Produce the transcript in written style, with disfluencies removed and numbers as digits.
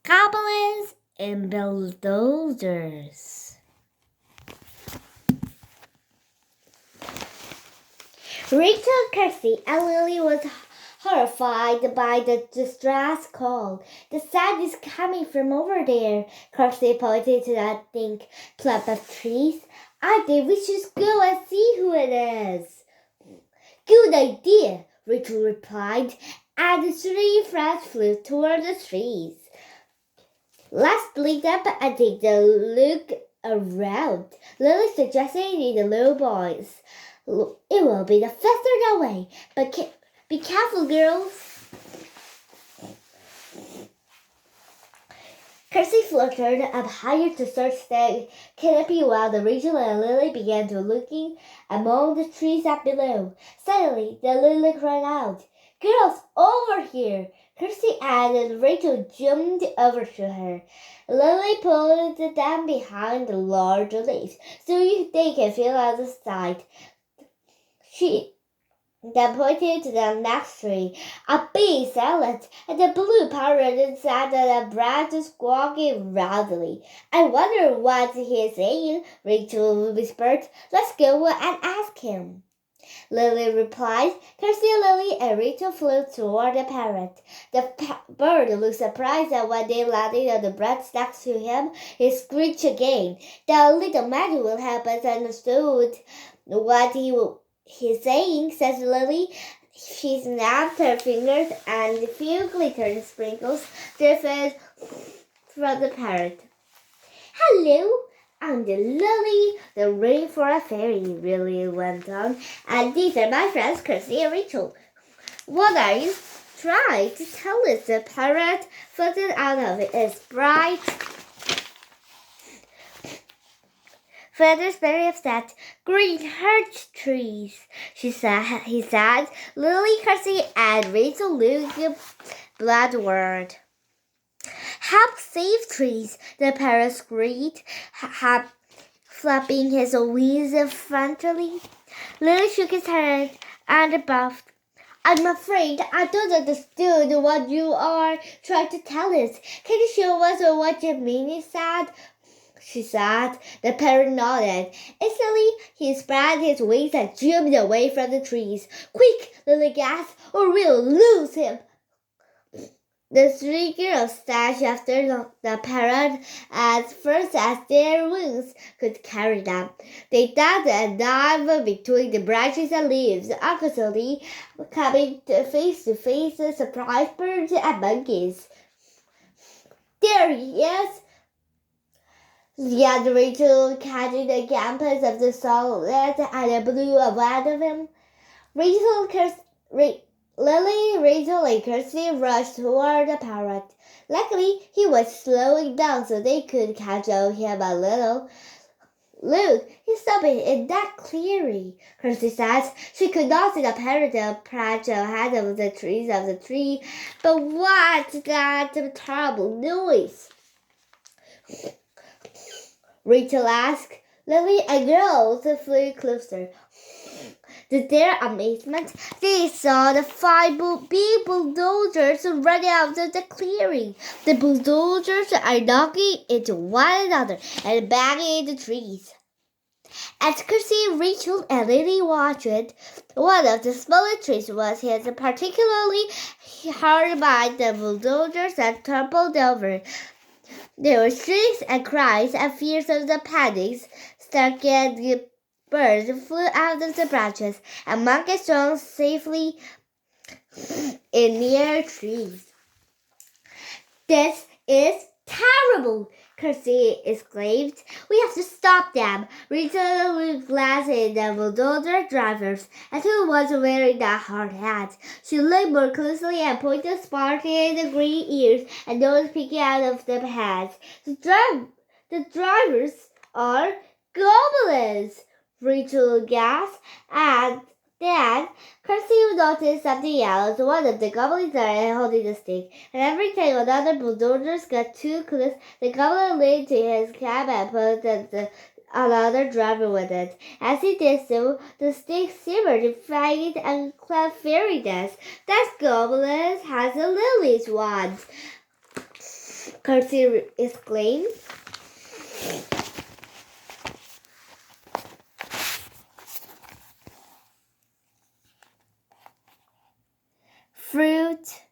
goblins and bulldozers. Rachel, Kirsty, and Lily was horrified by the distress call. The sound is coming from over there. Kirsty pointed to that thick clump of trees. I think we should go and see who it is. Good idea, Rachel replied, and the three friends flew toward the trees. Let's split up and take a look around, Lily suggested in a low voice. It will be the faster way, but be careful, girls. Kirsty fluttered up higher to search the canopy while Rachel and Lily began to looking among the trees up below. Suddenly, Lily cried out, Girls, over here! Kirsty and Rachel jumped over to her. Lily pulled them behind the large leaves so they can feel out the side. She then pointed to the next tree. A bee silent, and the blue parrot sat on a branch squawking loudly. I wonder what he is saying, Rachel whispered. Let's go and ask him. Lily replied. Kirsty, Lily, and Rachel flew toward the parrot. The bird looked surprised, and when they landed on the branch next to him, he screeched again. The little man will help us understood what he's saying, said Lily. She snapped her fingers, and a few glittering sprinkles drifted from the parrot. Hello, I'm the Lily, the ring for a fairy, Lily went on. And these are my friends, Kirsty and Rachel. What are you trying to tell us? The parrot fluttered out of its bright feathers, very upset. Green hurt trees, he said. Lily, Kirsty, and Rachel looked bloodward. Help save trees, the parrot screamed, flapping his wings frantically. Lily shook his head and buffed. I'm afraid I don't understand what you are trying to tell us. Can you show us what you mean, she said. The parrot nodded. Instantly, he spread his wings and jumped away from the trees. Quick, Lily gasped, or we'll lose him. The three girls dashed after the parrot as fast as their wings could carry them. They ducked and dived between the branches and leaves, constantly coming face to face with surprised birds and monkeys. There he is! yelled Rachel, catching the campus of the sunlight and blew ahead of him. Lily, Rachel, and Kirsty rushed toward the parrot. Luckily, he was slowing down so they could catch on him a little. Look, he's stopping in that clearing, Kirsty said. She could not see the parrot perched ahead of the trees of the tree. But what's that terrible noise? Rachel asked. Lily and girls flew closer. To their amazement, they saw the five big bulldozers running out of the clearing. The bulldozers are knocking into one another and banging into trees. As Kirsty, Rachel, and Lily watched, one of the smaller trees was hit particularly hard by the bulldozers that toppled over. There were shrieks and cries and fears of the panics, startled birds flew out of the branches, and monkeys swung safely in near trees. This is terrible, Kirsty exclaimed. We have to stop them. Rachel looked glanced at the bulldozer drivers, and who was wearing that hard hat. She looked more closely and pointed sparkling green ears and nose peeking out of the hats. The drivers are goblins, Rachel gasped, and then Kirsty noticed something else. One of the goblins are holding a stick, and every time another bulldozer got too close, the goblin leaned to his cab and put another driver with it. As he did so, the stick simmered, fanged, and clapped fairy dust. That goblin has a lily's wand. Kirsty exclaimed. Fruit